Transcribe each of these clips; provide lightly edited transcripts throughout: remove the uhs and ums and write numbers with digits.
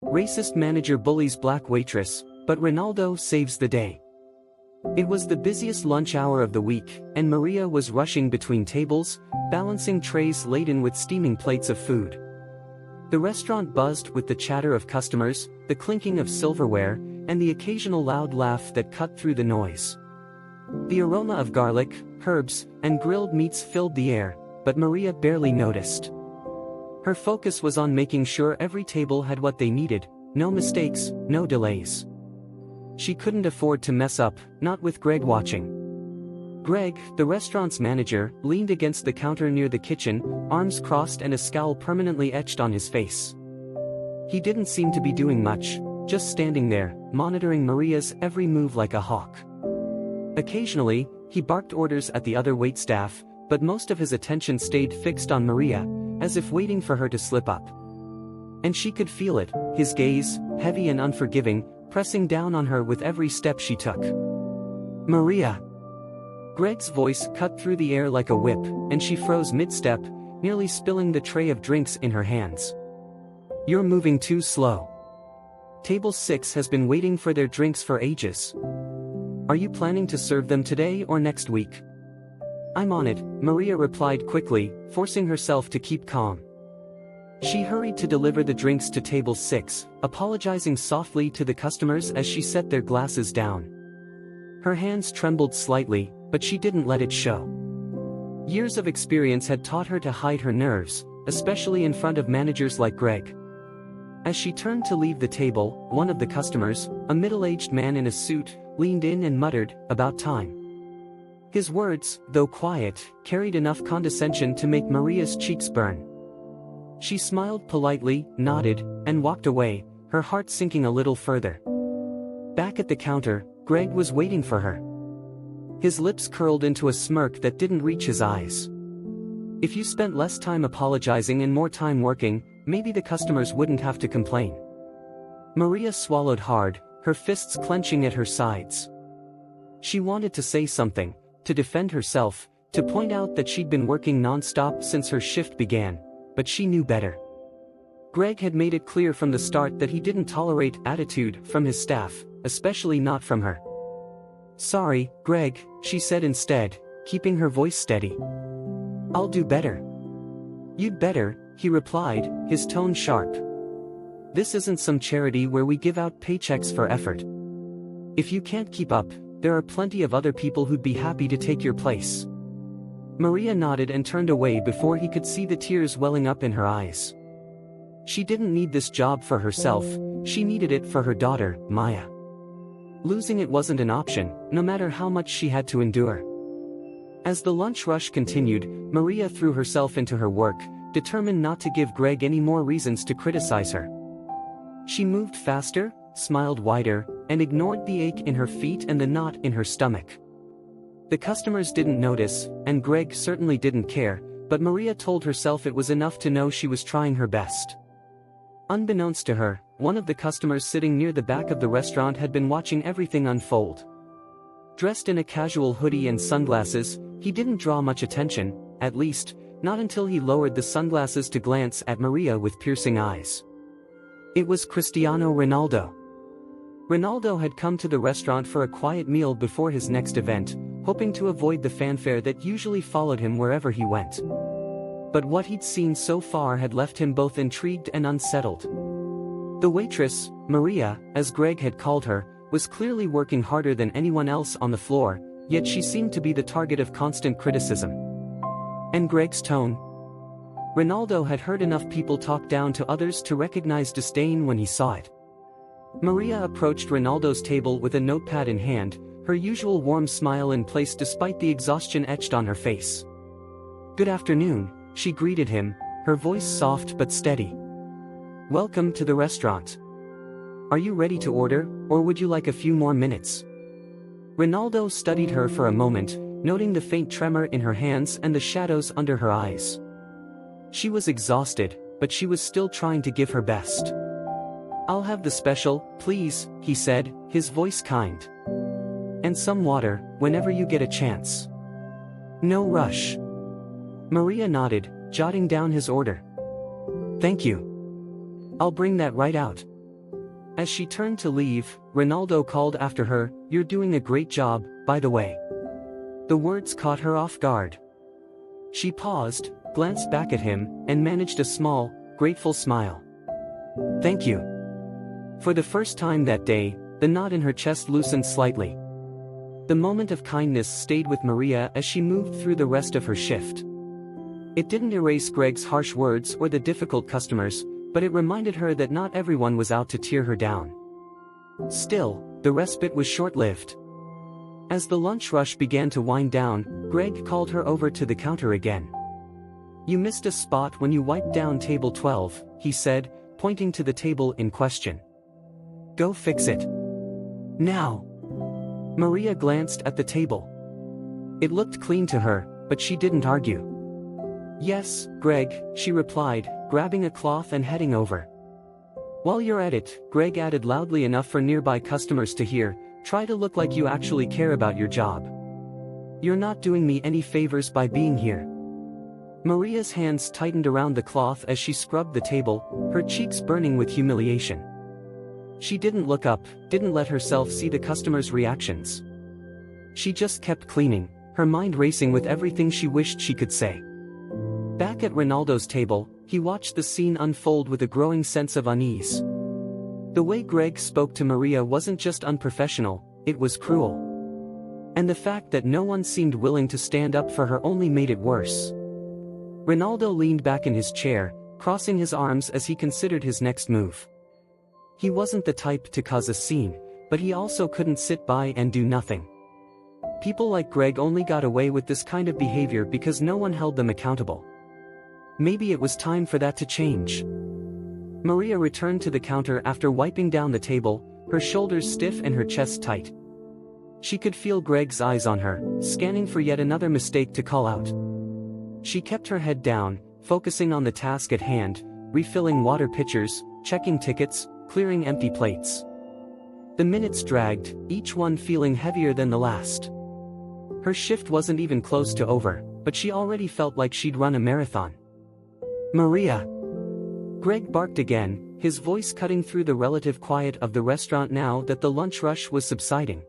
Racist manager bullies black waitress, but Ronaldo saves the day. It was the busiest lunch hour of the week, and Maria was rushing between tables, balancing trays laden with steaming plates of food. The restaurant buzzed with the chatter of customers, the clinking of silverware, and the occasional loud laugh that cut through the noise. The aroma of garlic, herbs, and grilled meats filled the air, but Maria barely noticed. Her focus was on making sure every table had what they needed, no mistakes, no delays. She couldn't afford to mess up, not with Greg watching. Greg, the restaurant's manager, leaned against the counter near the kitchen, arms crossed and a scowl permanently etched on his face. He didn't seem to be doing much, just standing there, monitoring Maria's every move like a hawk. Occasionally, he barked orders at the other waitstaff, but most of his attention stayed fixed on Maria, as if waiting for her to slip up. And she could feel it, his gaze, heavy and unforgiving, pressing down on her with every step she took. "Maria!" Greg's voice cut through the air like a whip, and she froze mid-step, nearly spilling the tray of drinks in her hands. "You're moving too slow. Table 6 has been waiting for their drinks for ages. Are you planning to serve them today or next week?" "I'm on it," Maria replied quickly, forcing herself to keep calm. She hurried to deliver the drinks to table 6, apologizing softly to the customers as she set their glasses down. Her hands trembled slightly, but she didn't let it show. Years of experience had taught her to hide her nerves, especially in front of managers like Greg. As she turned to leave the table, one of the customers, a middle-aged man in a suit, leaned in and muttered, "About time." His words, though quiet, carried enough condescension to make Maria's cheeks burn. She smiled politely, nodded, and walked away, her heart sinking a little further. Back at the counter, Greg was waiting for her. His lips curled into a smirk that didn't reach his eyes. "If you spent less time apologizing and more time working, maybe the customers wouldn't have to complain." Maria swallowed hard, her fists clenching at her sides. She wanted to say something, to defend herself, to point out that she'd been working non-stop since her shift began, but she knew better. Greg had made it clear from the start that he didn't tolerate attitude from his staff, especially not from her. "Sorry, Greg," she said instead, keeping her voice steady. "I'll do better." "You'd better," he replied, his tone sharp. "This isn't some charity where we give out paychecks for effort. If you can't keep up, there are plenty of other people who'd be happy to take your place." Maria nodded and turned away before he could see the tears welling up in her eyes. She didn't need this job for herself, she needed it for her daughter, Maya. Losing it wasn't an option, no matter how much she had to endure. As the lunch rush continued, Maria threw herself into her work, determined not to give Greg any more reasons to criticize her. She moved faster, smiled wider, and ignored the ache in her feet and the knot in her stomach. The customers didn't notice, and Greg certainly didn't care, but Maria told herself it was enough to know she was trying her best. Unbeknownst to her, one of the customers sitting near the back of the restaurant had been watching everything unfold. Dressed in a casual hoodie and sunglasses, he didn't draw much attention, at least, not until he lowered the sunglasses to glance at Maria with piercing eyes. It was Cristiano Ronaldo. Ronaldo had come to the restaurant for a quiet meal before his next event, hoping to avoid the fanfare that usually followed him wherever he went. But what he'd seen so far had left him both intrigued and unsettled. The waitress, Maria, as Greg had called her, was clearly working harder than anyone else on the floor, yet she seemed to be the target of constant criticism. And Greg's tone? Ronaldo had heard enough people talk down to others to recognize disdain when he saw it. Maria approached Ronaldo's table with a notepad in hand, her usual warm smile in place despite the exhaustion etched on her face. "Good afternoon," she greeted him, her voice soft but steady. "Welcome to the restaurant. Are you ready to order, or would you like a few more minutes?" Ronaldo studied her for a moment, noting the faint tremor in her hands and the shadows under her eyes. She was exhausted, but she was still trying to give her best. "I'll have the special, please," he said, his voice kind. "And some water, whenever you get a chance. No rush." Maria nodded, jotting down his order. "Thank you. I'll bring that right out." As she turned to leave, Ronaldo called after her, "You're doing a great job, by the way." The words caught her off guard. She paused, glanced back at him, and managed a small, grateful smile. "Thank you." For the first time that day, the knot in her chest loosened slightly. The moment of kindness stayed with Maria as she moved through the rest of her shift. It didn't erase Greg's harsh words or the difficult customers, but it reminded her that not everyone was out to tear her down. Still, the respite was short-lived. As the lunch rush began to wind down, Greg called her over to the counter again. "You missed a spot when you wiped down table 12, he said, pointing to the table in question. "Go fix it. Now." Maria glanced at the table. It looked clean to her, but she didn't argue. "Yes, Greg," she replied, grabbing a cloth and heading over. "While you're at it," Greg added loudly enough for nearby customers to hear, "try to look like you actually care about your job. You're not doing me any favors by being here." Maria's hands tightened around the cloth as she scrubbed the table, her cheeks burning with humiliation. She didn't look up, didn't let herself see the customers' reactions. She just kept cleaning, her mind racing with everything she wished she could say. Back at Ronaldo's table, he watched the scene unfold with a growing sense of unease. The way Greg spoke to Maria wasn't just unprofessional, it was cruel. And the fact that no one seemed willing to stand up for her only made it worse. Ronaldo leaned back in his chair, crossing his arms as he considered his next move. He wasn't the type to cause a scene, but he also couldn't sit by and do nothing. People like Greg only got away with this kind of behavior because no one held them accountable. Maybe it was time for that to change. Maria returned to the counter after wiping down the table, her shoulders stiff and her chest tight. She could feel Greg's eyes on her, scanning for yet another mistake to call out. She kept her head down, focusing on the task at hand, refilling water pitchers, checking tickets, clearing empty plates. The minutes dragged, each one feeling heavier than the last. Her shift wasn't even close to over, but she already felt like she'd run a marathon. "Maria!" Greg barked again, his voice cutting through the relative quiet of the restaurant now that the lunch rush was subsiding.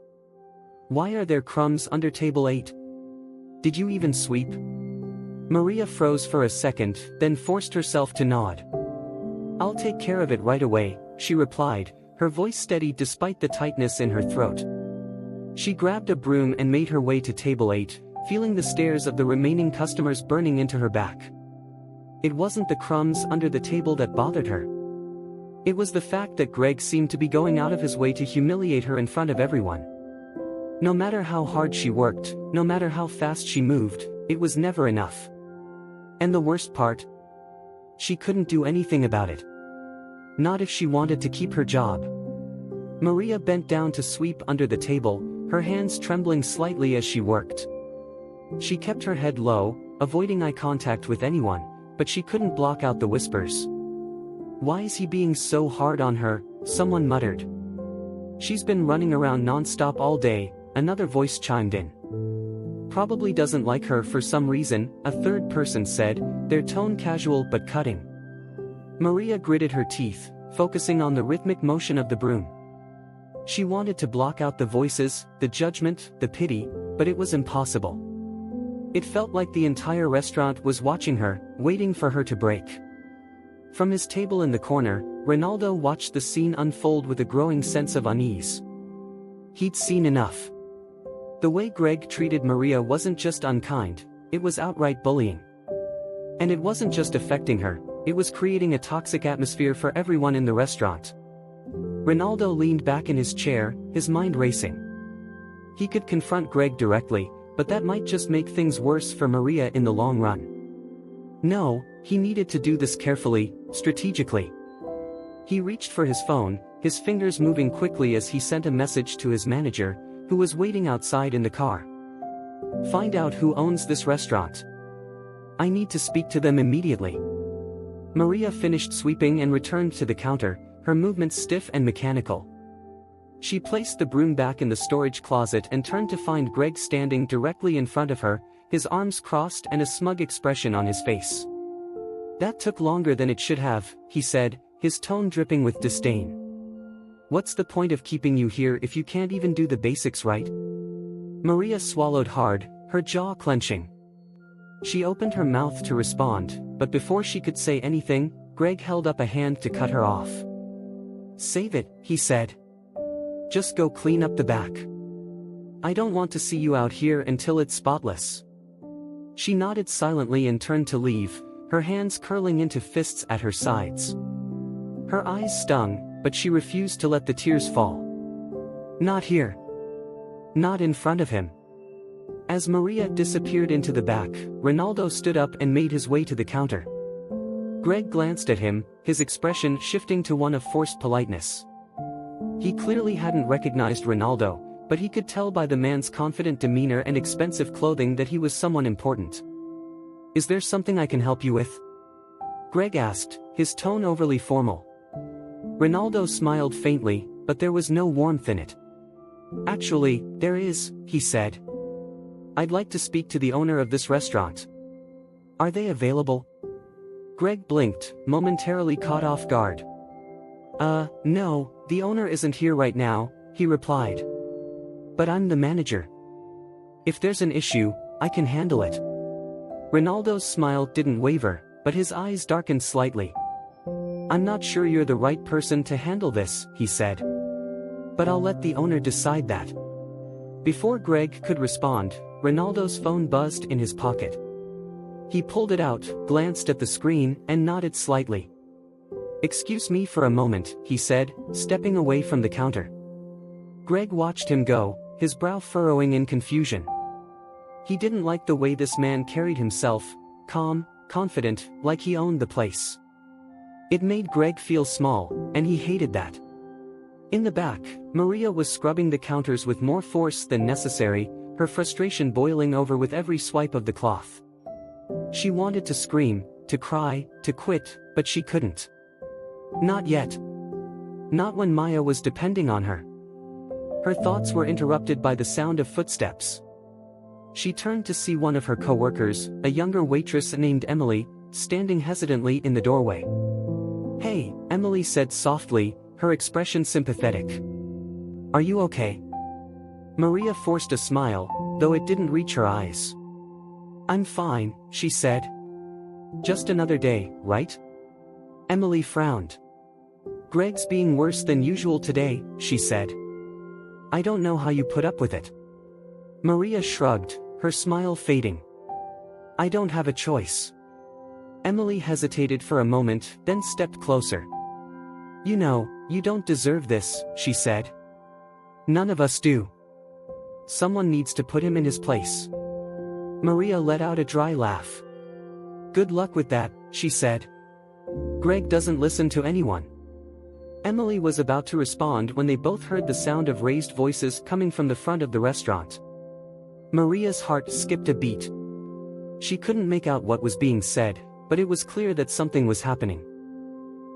"Why are there crumbs under table 8? Did you even sweep?" Maria froze for a second, then forced herself to nod. "I'll take care of it right away," she replied, her voice steady despite the tightness in her throat. She grabbed a broom and made her way to table 8, feeling the stares of the remaining customers burning into her back. It wasn't the crumbs under the table that bothered her. It was the fact that Greg seemed to be going out of his way to humiliate her in front of everyone. No matter how hard she worked, no matter how fast she moved, it was never enough. And the worst part? She couldn't do anything about it. Not if she wanted to keep her job. Maria bent down to sweep under the table, her hands trembling slightly as she worked. She kept her head low, avoiding eye contact with anyone, but she couldn't block out the whispers. "Why is he being so hard on her?" someone muttered. "She's been running around non-stop all day," another voice chimed in. "Probably doesn't like her for some reason," a third person said, their tone casual but cutting. Maria gritted her teeth, focusing on the rhythmic motion of the broom. She wanted to block out the voices, the judgment, the pity, but it was impossible. It felt like the entire restaurant was watching her, waiting for her to break. From his table in the corner, Ronaldo watched the scene unfold with a growing sense of unease. He'd seen enough. The way Greg treated Maria wasn't just unkind, it was outright bullying. And it wasn't just affecting her, it was creating a toxic atmosphere for everyone in the restaurant. Ronaldo leaned back in his chair, his mind racing. He could confront Greg directly, but that might just make things worse for Maria in the long run. No, he needed to do this carefully, strategically. He reached for his phone, his fingers moving quickly as he sent a message to his manager, who was waiting outside in the car. "Find out who owns this restaurant. I need to speak to them immediately." Maria finished sweeping and returned to the counter, her movements stiff and mechanical. She placed the broom back in the storage closet and turned to find Greg standing directly in front of her, his arms crossed and a smug expression on his face. "That took longer than it should have," he said, his tone dripping with disdain. What's the point of keeping you here if you can't even do the basics right? Maria swallowed hard, her jaw clenching. She opened her mouth to respond, but before she could say anything, Greg held up a hand to cut her off. "Save it," he said. "Just go clean up the back. I don't want to see you out here until it's spotless." She nodded silently and turned to leave, her hands curling into fists at her sides. Her eyes stung, but she refused to let the tears fall. Not here. Not in front of him. As Maria disappeared into the back, Ronaldo stood up and made his way to the counter. Greg glanced at him, his expression shifting to one of forced politeness. He clearly hadn't recognized Ronaldo, but he could tell by the man's confident demeanor and expensive clothing that he was someone important. "Is there something I can help you with?" Greg asked, his tone overly formal. Ronaldo smiled faintly, but there was no warmth in it. "Actually, there is," he said. "I'd like to speak to the owner of this restaurant. Are they available?" Greg blinked, momentarily caught off guard. No, the owner isn't here right now," he replied. "But I'm the manager. If there's an issue, I can handle it." Ronaldo's smile didn't waver, but his eyes darkened slightly. "I'm not sure you're the right person to handle this," he said. "But I'll let the owner decide that." Before Greg could respond, Ronaldo's phone buzzed in his pocket. He pulled it out, glanced at the screen, and nodded slightly. "Excuse me for a moment," he said, stepping away from the counter. Greg watched him go, his brow furrowing in confusion. He didn't like the way this man carried himself, calm, confident, like he owned the place. It made Greg feel small, and he hated that. In the back, Maria was scrubbing the counters with more force than necessary, her frustration boiling over with every swipe of the cloth. She wanted to scream, to cry, to quit, but she couldn't. Not yet. Not when Maya was depending on her. Her thoughts were interrupted by the sound of footsteps. She turned to see one of her co-workers, a younger waitress named Emily, standing hesitantly in the doorway. "Hey," Emily said softly, her expression sympathetic. "Are you okay?" Maria forced a smile, though it didn't reach her eyes. "I'm fine," she said. "Just another day, right?" Emily frowned. "Greg's being worse than usual today," she said. "I don't know how you put up with it." Maria shrugged, her smile fading. "I don't have a choice." Emily hesitated for a moment, then stepped closer. "You know, you don't deserve this," she said. "None of us do. Someone needs to put him in his place." Maria let out a dry laugh. "Good luck with that," she said. "Greg doesn't listen to anyone." Emily was about to respond when they both heard the sound of raised voices coming from the front of the restaurant. Maria's heart skipped a beat. She couldn't make out what was being said, but it was clear that something was happening.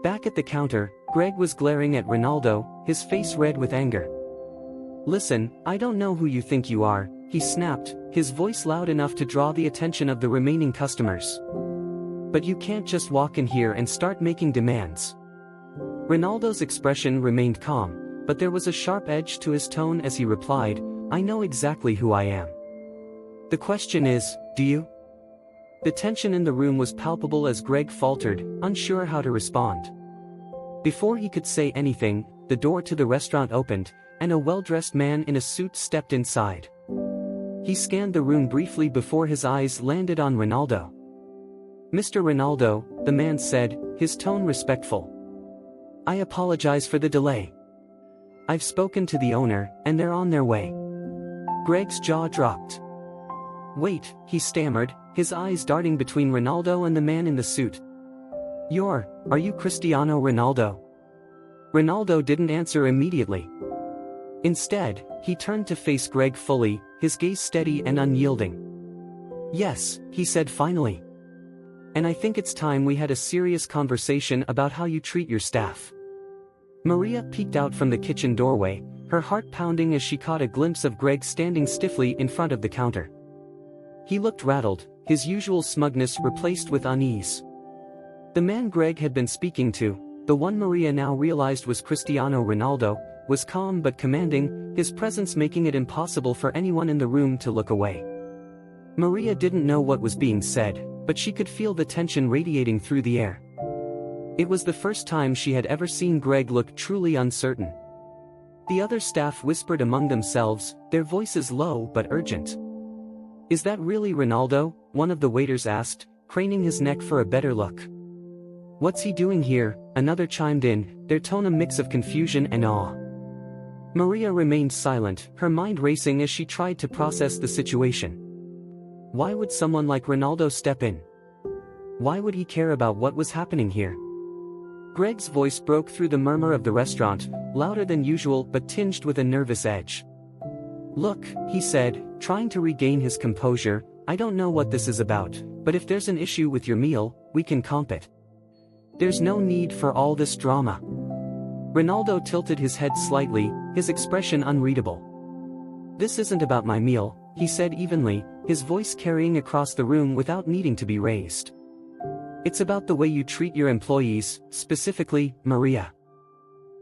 Back at the counter, Greg was glaring at Ronaldo, his face red with anger. "Listen, I don't know who you think you are," he snapped, his voice loud enough to draw the attention of the remaining customers. "But you can't just walk in here and start making demands." Ronaldo's expression remained calm, but there was a sharp edge to his tone as he replied, "I know exactly who I am. The question is, do you?" The tension in the room was palpable as Greg faltered, unsure how to respond. Before he could say anything, the door to the restaurant opened, and a well-dressed man in a suit stepped inside. He scanned the room briefly before his eyes landed on Ronaldo. "Mr. Ronaldo," the man said, his tone respectful. "I apologize for the delay. I've spoken to the owner, and they're on their way." Greg's jaw dropped. "Wait," he stammered, his eyes darting between Ronaldo and the man in the suit. Are you Cristiano Ronaldo?" Ronaldo didn't answer immediately. Instead, he turned to face Greg fully, his gaze steady and unyielding. "Yes," he said finally. "And I think it's time we had a serious conversation about how you treat your staff." Maria peeked out from the kitchen doorway, her heart pounding as she caught a glimpse of Greg standing stiffly in front of the counter. He looked rattled, his usual smugness replaced with unease. The man Greg had been speaking to, The one Maria now realized was Cristiano Ronaldo, was calm but commanding, his presence making it impossible for anyone in the room to look away. Maria didn't know what was being said, but she could feel the tension radiating through the air. It was the first time she had ever seen Greg look truly uncertain. The other staff whispered among themselves, their voices low but urgent. "Is that really Ronaldo?" one of the waiters asked, craning his neck for a better look. "What's he doing here?" another chimed in, their tone a mix of confusion and awe. Maria remained silent, her mind racing as she tried to process the situation. Why would someone like Ronaldo step in? Why would he care about what was happening here? Greg's voice broke through the murmur of the restaurant, louder than usual but tinged with a nervous edge. "Look," he said, trying to regain his composure, "I don't know what this is about, but if there's an issue with your meal, we can comp it. There's no need for all this drama." Ronaldo tilted his head slightly, his expression unreadable. "This isn't about my meal," he said evenly, his voice carrying across the room without needing to be raised. "It's about the way you treat your employees, specifically, Maria."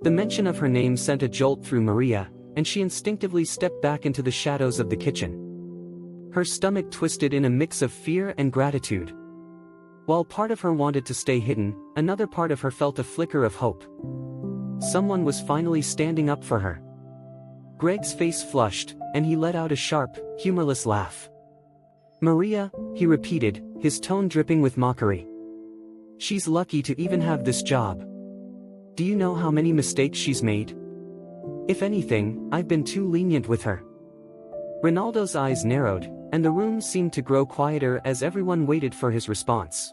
The mention of her name sent a jolt through Maria, and she instinctively stepped back into the shadows of the kitchen. Her stomach twisted in a mix of fear and gratitude. While part of her wanted to stay hidden, another part of her felt a flicker of hope. Someone was finally standing up for her. Greg's face flushed, and he let out a sharp, humorless laugh. "Maria," he repeated, his tone dripping with mockery. "She's lucky to even have this job. Do you know how many mistakes she's made? If anything, I've been too lenient with her." Ronaldo's eyes narrowed, and the room seemed to grow quieter as everyone waited for his response.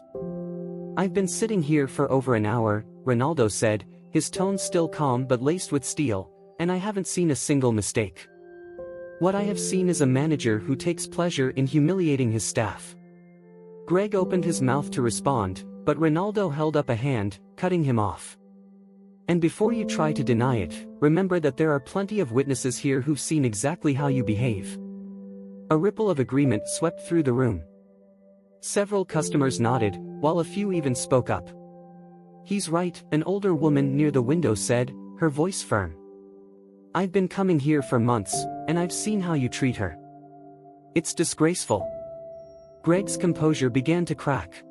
"I've been sitting here for over an hour," Ronaldo said, his tone still calm but laced with steel, "and I haven't seen a single mistake. What I have seen is a manager who takes pleasure in humiliating his staff." Greg opened his mouth to respond, but Ronaldo held up a hand, cutting him off. "And before you try to deny it, remember that there are plenty of witnesses here who've seen exactly how you behave." A ripple of agreement swept through the room. Several customers nodded, while a few even spoke up. "He's right," an older woman near the window said, her voice firm. "I've been coming here for months, and I've seen how you treat her. It's disgraceful." Greg's composure began to crack.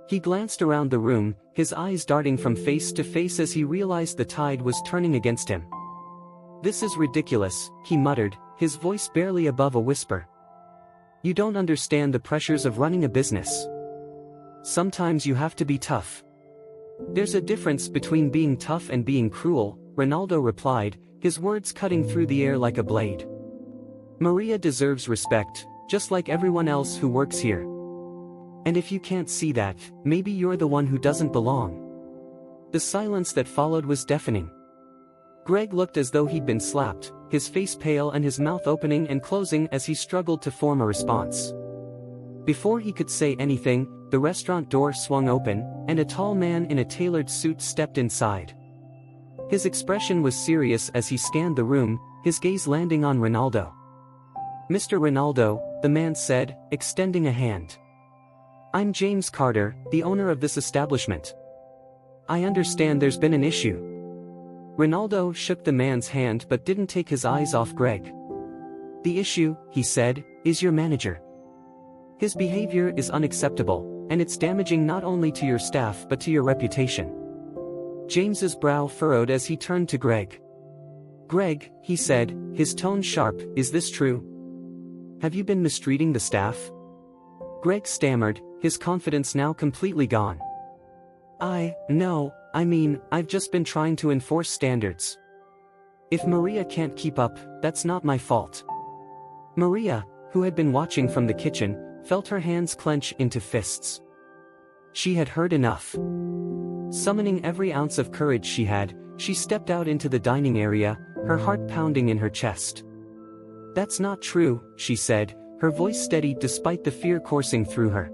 He glanced around the room, his eyes darting from face to face as he realized the tide was turning against him. "This is ridiculous," he muttered, his voice barely above a whisper. "You don't understand the pressures of running a business. Sometimes you have to be tough." "There's a difference between being tough and being cruel," Ronaldo replied, his words cutting through the air like a blade. "Maria deserves respect, just like everyone else who works here. And if you can't see that, maybe you're the one who doesn't belong." The silence that followed was deafening. Greg looked as though he'd been slapped, his face pale and his mouth opening and closing as he struggled to form a response. Before he could say anything, the restaurant door swung open, and a tall man in a tailored suit stepped inside. His expression was serious as he scanned the room, his gaze landing on Ronaldo. "Mr. Ronaldo," the man said, extending a hand. "I'm James Carter, the owner of this establishment. I understand there's been an issue." Ronaldo shook the man's hand but didn't take his eyes off Greg. "The issue," he said, "is your manager. His behavior is unacceptable, and it's damaging not only to your staff but to your reputation." James's brow furrowed as he turned to Greg. "Greg," he said, his tone sharp, "is this true? Have you been mistreating the staff?" Greg stammered, his confidence now completely gone. No, I've just been trying to enforce standards. If Maria can't keep up, that's not my fault." Maria, who had been watching from the kitchen, felt her hands clench into fists. She had heard enough. Summoning every ounce of courage she had, she stepped out into the dining area, her heart pounding in her chest. "That's not true," she said, her voice steady despite the fear coursing through her.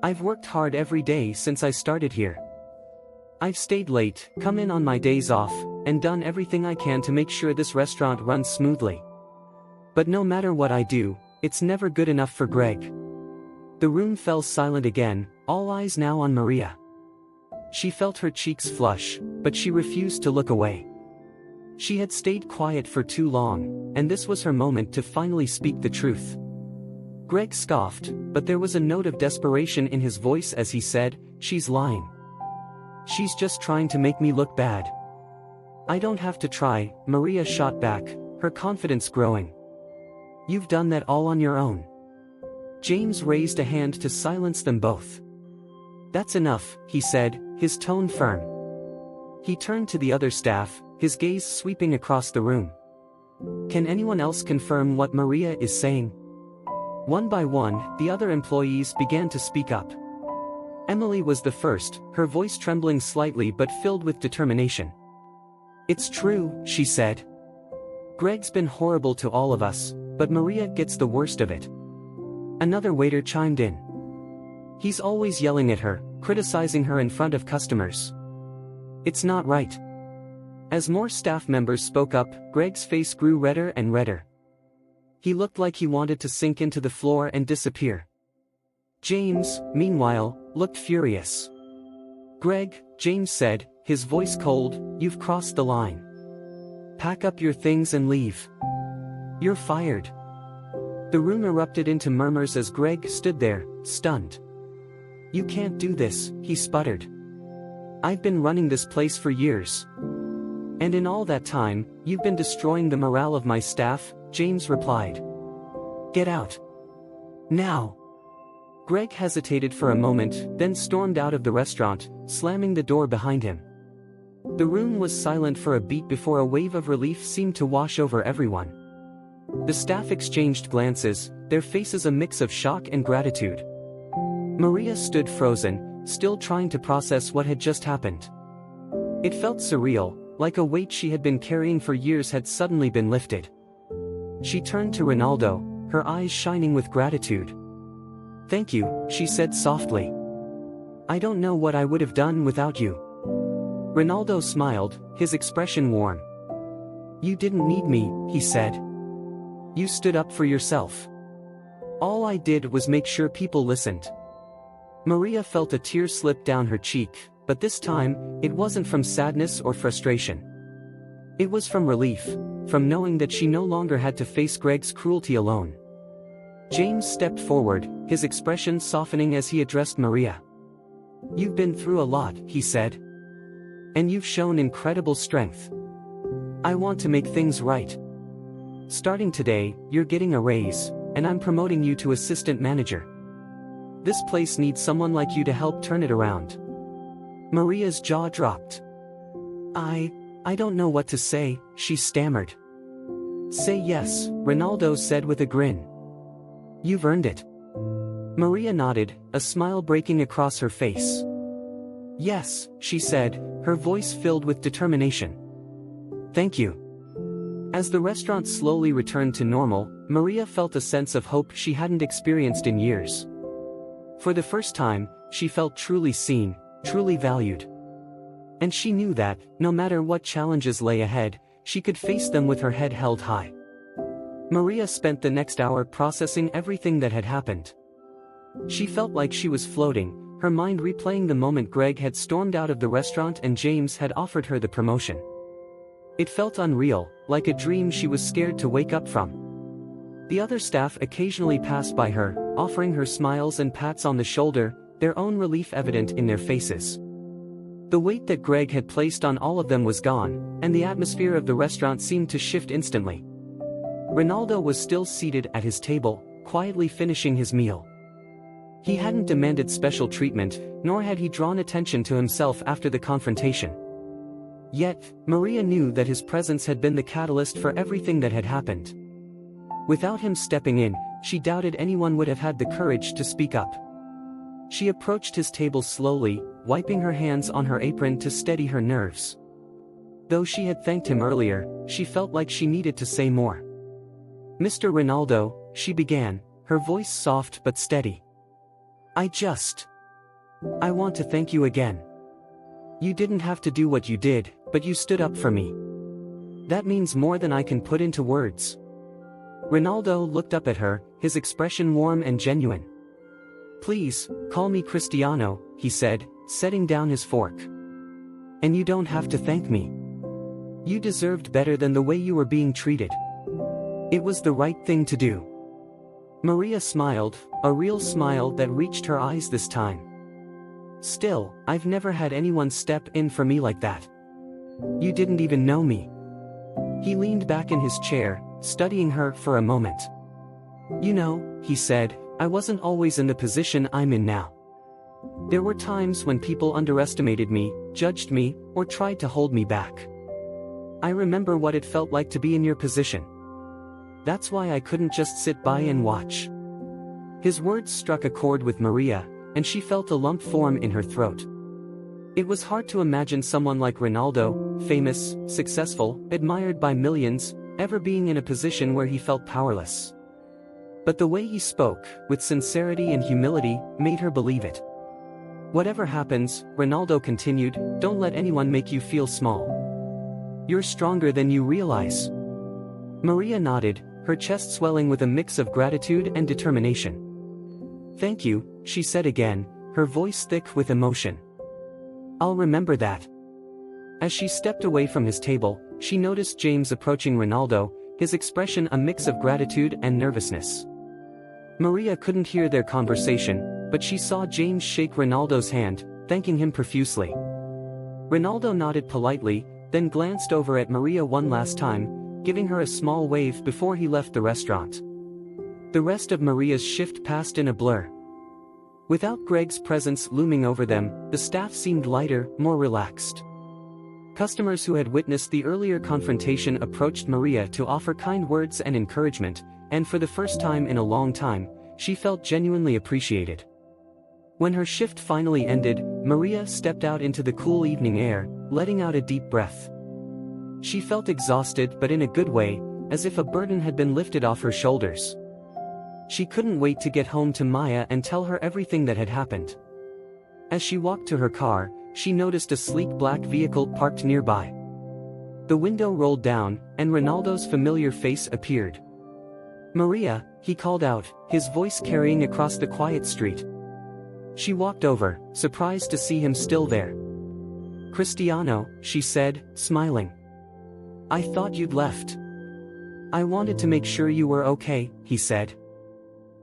"I've worked hard every day since I started here. I've stayed late, come in on my days off, and done everything I can to make sure this restaurant runs smoothly. But no matter what I do, it's never good enough for Greg." The room fell silent again, all eyes now on Maria. She felt her cheeks flush, but she refused to look away. She had stayed quiet for too long, and this was her moment to finally speak the truth. Greg scoffed, but there was a note of desperation in his voice as he said, "She's lying. She's just trying to make me look bad." "I don't have to try," Maria shot back, her confidence growing. "You've done that all on your own." James raised a hand to silence them both. "That's enough," he said, his tone firm. He turned to the other staff, his gaze sweeping across the room. "Can anyone else confirm what Maria is saying?" One by one, the other employees began to speak up. Emily was the first, her voice trembling slightly but filled with determination. "It's true," she said. "Greg's been horrible to all of us, but Maria gets the worst of it." Another waiter chimed in. "He's always yelling at her, criticizing her in front of customers. It's not right." As more staff members spoke up, Greg's face grew redder and redder. He looked like he wanted to sink into the floor and disappear. James, meanwhile, looked furious. "Greg," James said, his voice cold, "you've crossed the line. Pack up your things and leave. You're fired." The room erupted into murmurs as Greg stood there, stunned. "You can't do this," he sputtered. "I've been running this place for years. And in all that time, you've been destroying the morale of my staff," James replied. "Get out. Now." Greg hesitated for a moment, then stormed out of the restaurant, slamming the door behind him. The room was silent for a beat before a wave of relief seemed to wash over everyone. The staff exchanged glances, their faces a mix of shock and gratitude. Maria stood frozen, still trying to process what had just happened. It felt surreal, like a weight she had been carrying for years had suddenly been lifted. She turned to Ronaldo, her eyes shining with gratitude. "Thank you," she said softly. "I don't know what I would have done without you." Ronaldo smiled, his expression warm. "You didn't need me," he said. "You stood up for yourself. All I did was make sure people listened." Maria felt a tear slip down her cheek, but this time, it wasn't from sadness or frustration. It was from relief, from knowing that she no longer had to face Greg's cruelty alone. James stepped forward, his expression softening as he addressed Maria. "You've been through a lot," he said. "And you've shown incredible strength. I want to make things right. Starting today, you're getting a raise, and I'm promoting you to assistant manager. This place needs someone like you to help turn it around." Maria's jaw dropped. I don't know what to say," she stammered. "Say yes," Ronaldo said with a grin. "You've earned it." Maria nodded, a smile breaking across her face. "Yes," she said, her voice filled with determination. "Thank you." As the restaurant slowly returned to normal, Maria felt a sense of hope she hadn't experienced in years. For the first time, she felt truly seen, truly valued. And she knew that, no matter what challenges lay ahead, she could face them with her head held high. Maria spent the next hour processing everything that had happened. She felt like she was floating, her mind replaying the moment Greg had stormed out of the restaurant and James had offered her the promotion. It felt unreal, like a dream she was scared to wake up from. The other staff occasionally passed by her, offering her smiles and pats on the shoulder, their own relief evident in their faces. The weight that Greg had placed on all of them was gone, and the atmosphere of the restaurant seemed to shift instantly. Ronaldo was still seated at his table, quietly finishing his meal. He hadn't demanded special treatment, nor had he drawn attention to himself after the confrontation. Yet, Maria knew that his presence had been the catalyst for everything that had happened. Without him stepping in, she doubted anyone would have had the courage to speak up. She approached his table slowly, wiping her hands on her apron to steady her nerves. Though she had thanked him earlier, she felt like she needed to say more. "Mr. Ronaldo," she began, her voice soft but steady. I want to thank you again. You didn't have to do what you did, but you stood up for me. That means more than I can put into words." Ronaldo looked up at her, his expression warm and genuine. "Please, call me Cristiano," he said, setting down his fork. And you don't have to thank me. You deserved better than the way you were being treated. It was the right thing to do. Maria smiled, a real smile that reached her eyes this time. Still, I've never had anyone step in for me like that. You didn't even know me. He leaned back in his chair, studying her for a moment. You know, he said, I wasn't always in the position I'm in now. There were times when people underestimated me, judged me, or tried to hold me back. I remember what it felt like to be in your position. That's why I couldn't just sit by and watch. His words struck a chord with Maria, and she felt a lump form in her throat. It was hard to imagine someone like Ronaldo, famous, successful, admired by millions, ever being in a position where he felt powerless. But the way he spoke, with sincerity and humility, made her believe it. Whatever happens, Ronaldo continued, don't let anyone make you feel small. You're stronger than you realize. Maria nodded, her chest swelling with a mix of gratitude and determination. Thank you, she said again, her voice thick with emotion. I'll remember that. As she stepped away from his table, she noticed James approaching Ronaldo, his expression a mix of gratitude and nervousness. Maria couldn't hear their conversation, but she saw James shake Ronaldo's hand, thanking him profusely. Ronaldo nodded politely, then glanced over at Maria one last time, giving her a small wave before he left the restaurant. The rest of Maria's shift passed in a blur. Without Greg's presence looming over them, the staff seemed lighter, more relaxed. Customers who had witnessed the earlier confrontation approached Maria to offer kind words and encouragement, and for the first time in a long time, she felt genuinely appreciated. When her shift finally ended, Maria stepped out into the cool evening air, letting out a deep breath. She felt exhausted but in a good way, as if a burden had been lifted off her shoulders. She couldn't wait to get home to Maya and tell her everything that had happened. As she walked to her car, she noticed a sleek black vehicle parked nearby. The window rolled down, and Ronaldo's familiar face appeared. Maria, he called out, his voice carrying across the quiet street. She walked over, surprised to see him still there. Cristiano, she said, smiling. I thought you'd left. I wanted to make sure you were okay, he said.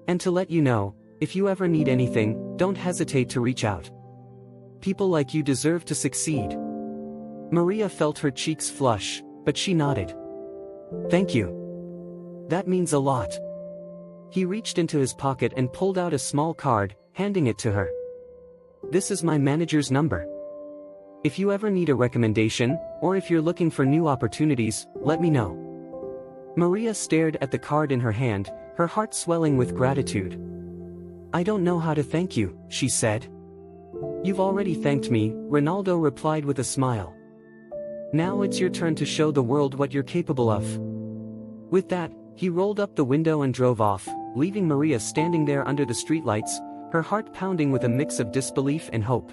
And to let you know, if you ever need anything, don't hesitate to reach out. People like you deserve to succeed. Maria felt her cheeks flush, but she nodded. Thank you. That means a lot. He reached into his pocket and pulled out a small card, handing it to her. This is my manager's number. If you ever need a recommendation, or if you're looking for new opportunities, let me know. Maria stared at the card in her hand, her heart swelling with gratitude. I don't know how to thank you, she said. You've already thanked me, Ronaldo replied with a smile. Now it's your turn to show the world what you're capable of. With that, he rolled up the window and drove off, leaving Maria standing there under the streetlights, her heart pounding with a mix of disbelief and hope.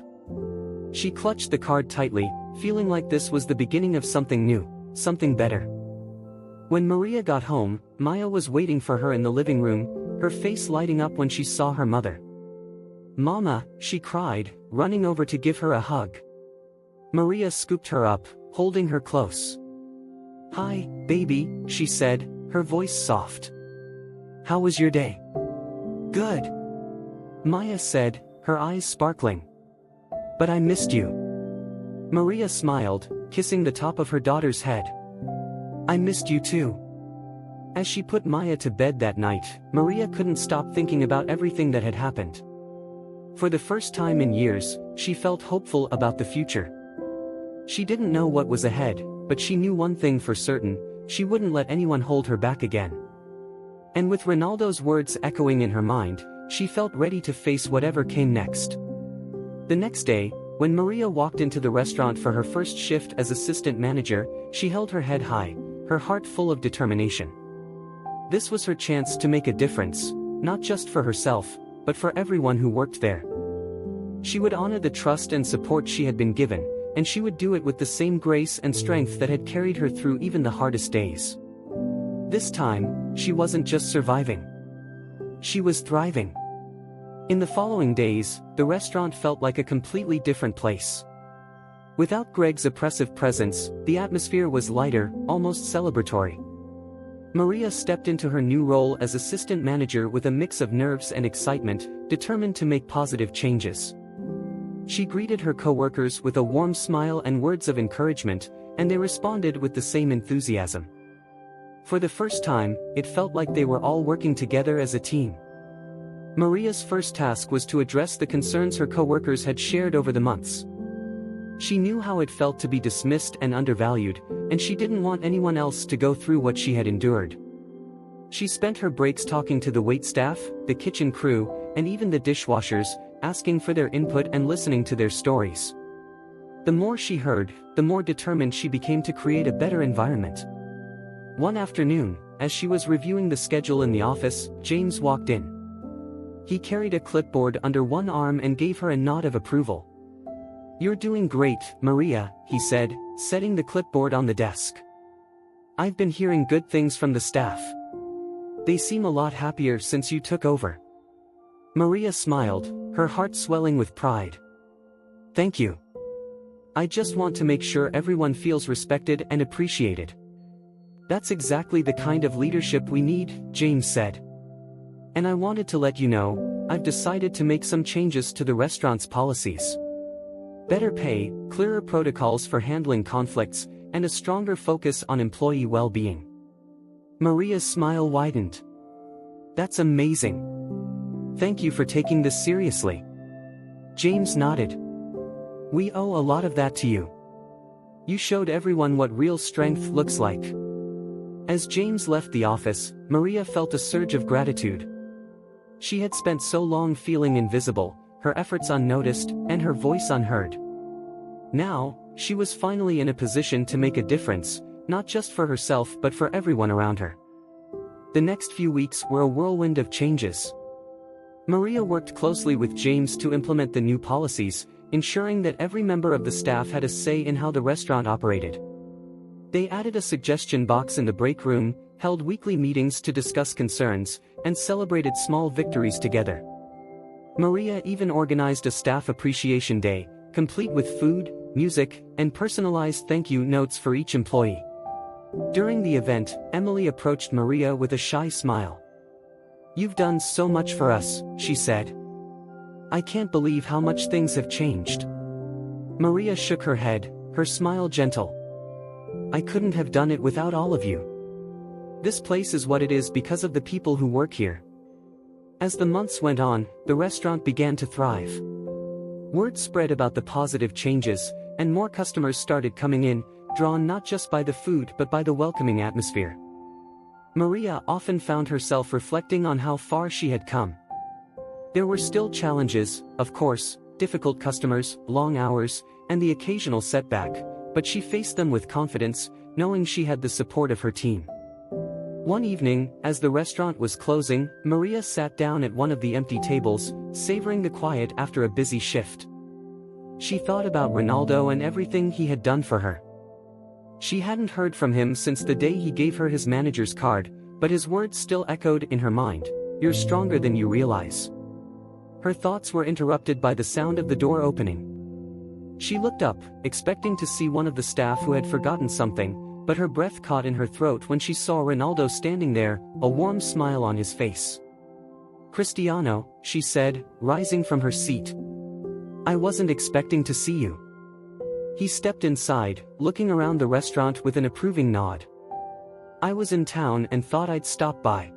She clutched the card tightly, feeling like this was the beginning of something new, something better. When Maria got home, Maya was waiting for her in the living room, her face lighting up when she saw her mother. Mama, she cried, running over to give her a hug. Maria scooped her up, holding her close. Hi, baby, she said, her voice soft. How was your day? Good. Maya said, her eyes sparkling. But I missed you. Maria smiled, kissing the top of her daughter's head. I missed you too. As she put Maya to bed that night, Maria couldn't stop thinking about everything that had happened. For the first time in years, she felt hopeful about the future. She didn't know what was ahead, but she knew one thing for certain, she wouldn't let anyone hold her back again. And with Ronaldo's words echoing in her mind, she felt ready to face whatever came next. The next day, when Maria walked into the restaurant for her first shift as assistant manager, she held her head high, her heart full of determination. This was her chance to make a difference, not just for herself, but for everyone who worked there. She would honor the trust and support she had been given, and she would do it with the same grace and strength that had carried her through even the hardest days. This time, she wasn't just surviving. She was thriving. In the following days, the restaurant felt like a completely different place. Without Greg's oppressive presence, the atmosphere was lighter, almost celebratory. Maria stepped into her new role as assistant manager with a mix of nerves and excitement, determined to make positive changes. She greeted her coworkers with a warm smile and words of encouragement, and they responded with the same enthusiasm. For the first time, it felt like they were all working together as a team. Maria's first task was to address the concerns her coworkers had shared over the months. She knew how it felt to be dismissed and undervalued, and she didn't want anyone else to go through what she had endured. She spent her breaks talking to the waitstaff, the kitchen crew, and even the dishwashers, asking for their input and listening to their stories. The more she heard, the more determined she became to create a better environment. One afternoon, as she was reviewing the schedule in the office, James walked in. He carried a clipboard under one arm and gave her a nod of approval. "You're doing great, Maria," he said, setting the clipboard on the desk. "I've been hearing good things from the staff. They seem a lot happier since you took over." Maria smiled, her heart swelling with pride. "Thank you. I just want to make sure everyone feels respected and appreciated." "That's exactly the kind of leadership we need," James said. "And I wanted to let you know, I've decided to make some changes to the restaurant's policies. Better pay, clearer protocols for handling conflicts, and a stronger focus on employee well-being." Maria's smile widened. "That's amazing. Thank you for taking this seriously." James nodded. "We owe a lot of that to you. You showed everyone what real strength looks like." As James left the office, Maria felt a surge of gratitude. She had spent so long feeling invisible, her efforts unnoticed, and her voice unheard. Now, she was finally in a position to make a difference, not just for herself but for everyone around her. The next few weeks were a whirlwind of changes. Maria worked closely with James to implement the new policies, ensuring that every member of the staff had a say in how the restaurant operated. They added a suggestion box in the break room, held weekly meetings to discuss concerns, and celebrated small victories together. Maria even organized a staff appreciation day, complete with food, music, and personalized thank you notes for each employee. During the event, Emily approached Maria with a shy smile. "You've done so much for us," she said. "I can't believe how much things have changed." Maria shook her head, her smile gentle. "I couldn't have done it without all of you. This place is what it is because of the people who work here." As the months went on, the restaurant began to thrive. Word spread about the positive changes, and more customers started coming in, drawn not just by the food but by the welcoming atmosphere. Maria often found herself reflecting on how far she had come. There were still challenges, of course, difficult customers, long hours, and the occasional setback, but she faced them with confidence, knowing she had the support of her team. One evening, as the restaurant was closing, Maria sat down at one of the empty tables, savoring the quiet after a busy shift. She thought about Ronaldo and everything he had done for her. She hadn't heard from him since the day he gave her his manager's card, but his words still echoed in her mind. "You're stronger than you realize." Her thoughts were interrupted by the sound of the door opening. She looked up, expecting to see one of the staff who had forgotten something, but her breath caught in her throat when she saw Ronaldo standing there, a warm smile on his face. "Cristiano," she said, rising from her seat. "I wasn't expecting to see you." He stepped inside, looking around the restaurant with an approving nod. "I was in town and thought I'd stop by.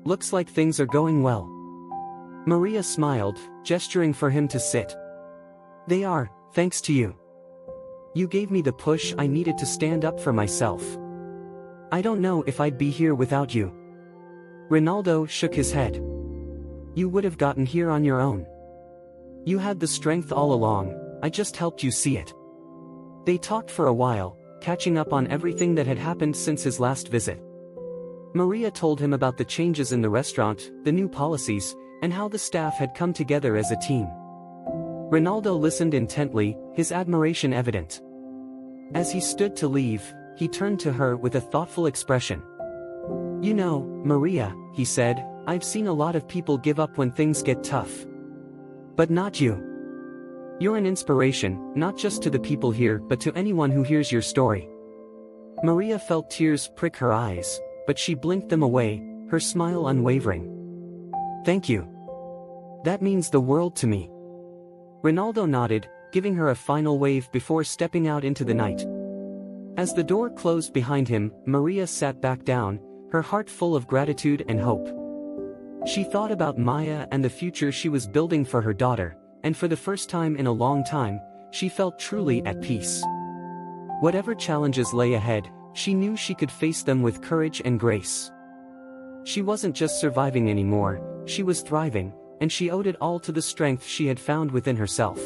Looks like things are going well." Maria smiled, gesturing for him to sit. "They are, thanks to you. You gave me the push I needed to stand up for myself. I don't know if I'd be here without you." Ronaldo shook his head. "You would have gotten here on your own. You had the strength all along, I just helped you see it." They talked for a while, catching up on everything that had happened since his last visit. Maria told him about the changes in the restaurant, the new policies, and how the staff had come together as a team. Ronaldo listened intently, his admiration evident. As he stood to leave, he turned to her with a thoughtful expression. "You know, Maria," he said, I've seen a lot of people give up when things get tough. But not you. You're an inspiration, not just to the people here but to anyone who hears your story. Maria felt tears prick her eyes, but she blinked them away, her smile unwavering. Thank you. That means the world to me. Ronaldo nodded, giving her a final wave before stepping out into the night. As the door closed behind him, Maria sat back down, her heart full of gratitude and hope. She thought about Maya and the future she was building for her daughter, and for the first time in a long time, she felt truly at peace. Whatever challenges lay ahead, she knew she could face them with courage and grace. She wasn't just surviving anymore, she was thriving, and she owed it all to the strength she had found within herself.